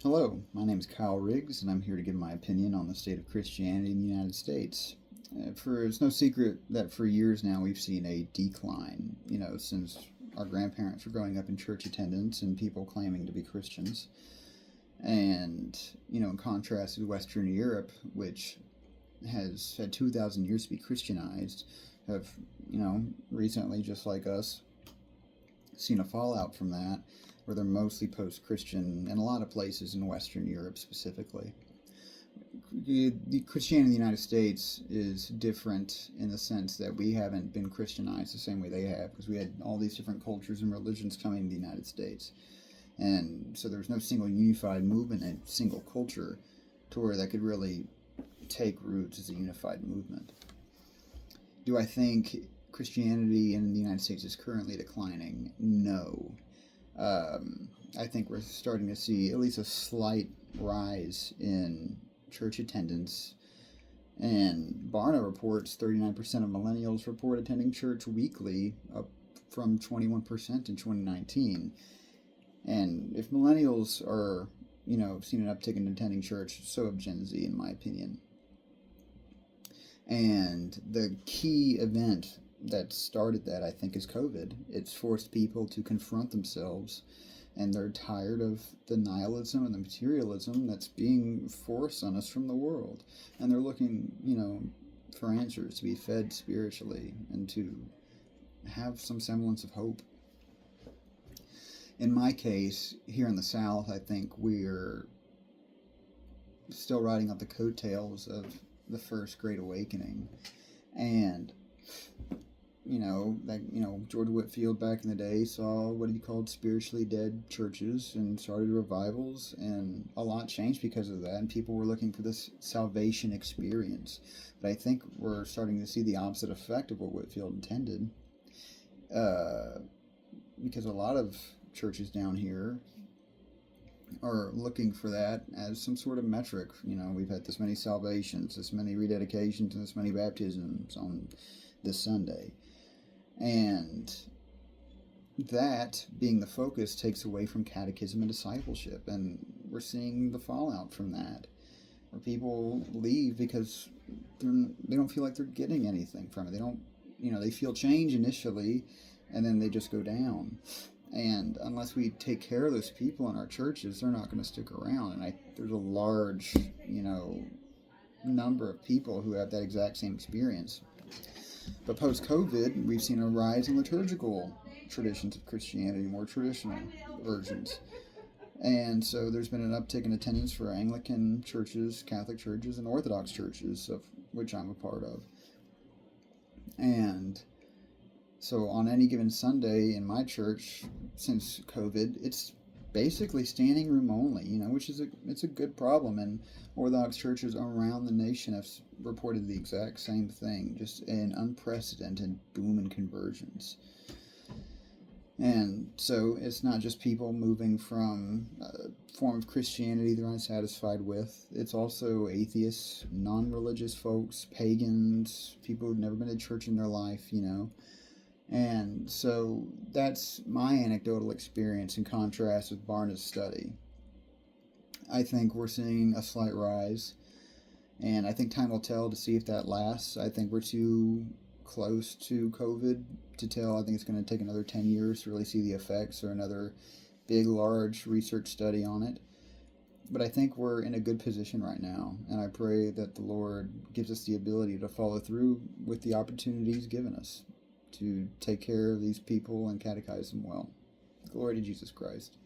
Hello, my name is Kyle Riggs, and I'm here to give my opinion on the state of Christianity in the United States. It's no secret that for years now we've seen a decline, since our grandparents were growing up in church attendance and people claiming to be Christians. And, in contrast to Western Europe, which has had 2,000 years to be Christianized, have, recently, just like us, seen a fallout from that, where they're mostly post-Christian in a lot of places in Western Europe specifically. The Christianity in the United States is different in the sense that we haven't been Christianized the same way they have, because we had all these different cultures and religions coming to the United States. And so there's no single unified movement and single culture to where that could really take roots as a unified movement. Do I think Christianity in the United States is currently declining? No. I think we're starting to see at least a slight rise in church attendance. And Barna reports 39% of millennials report attending church weekly, up from 21% in 2019. And if millennials are, seen an uptick in attending church, so have Gen Z, in my opinion. And the key event that started that, I think, is COVID. It's forced people to confront themselves, and they're tired of the nihilism and the materialism that's being forced on us from the world. And they're looking, for answers, to be fed spiritually and to have some semblance of hope. In my case, here in the South, I think we're still riding up the coattails of the first Great Awakening. And George Whitefield back in the day saw what he called spiritually dead churches and started revivals, and a lot changed because of that, and people were looking for this salvation experience. But I think we're starting to see the opposite effect of what Whitefield intended, because a lot of churches down here are looking for that as some sort of metric. We've had this many salvations, this many rededications, and this many baptisms on this Sunday. And that being the focus takes away from catechism and discipleship. And we're seeing the fallout from that, where people leave because they don't feel like they're getting anything from it. They don't, they feel change initially, and then they just go down. And unless we take care of those people in our churches, they're not going to stick around. And there's a large, number of people who have that exact same experience. But post-COVID, we've seen a rise in liturgical traditions of Christianity, more traditional versions. And so there's been an uptick in attendance for Anglican churches, Catholic churches, and Orthodox churches, of which I'm a part of. And so on any given Sunday in my church, since COVID, it's basically standing room only, which is it's a good problem. And Orthodox churches around the nation have reported the exact same thing, just an unprecedented boom in conversions. And so it's not just people moving from a form of Christianity they're unsatisfied with. It's also atheists, non-religious folks, pagans, people who've never been to church in their life, And so that's my anecdotal experience in contrast with Barna's study. I think we're seeing a slight rise, and I think time will tell to see if that lasts. I think we're too close to COVID to tell. I think it's going to take another 10 years to really see the effects, or another big, large research study on it. But I think we're in a good position right now, and I pray that the Lord gives us the ability to follow through with the opportunity He's given us to take care of these people and catechize them well. Glory to Jesus Christ.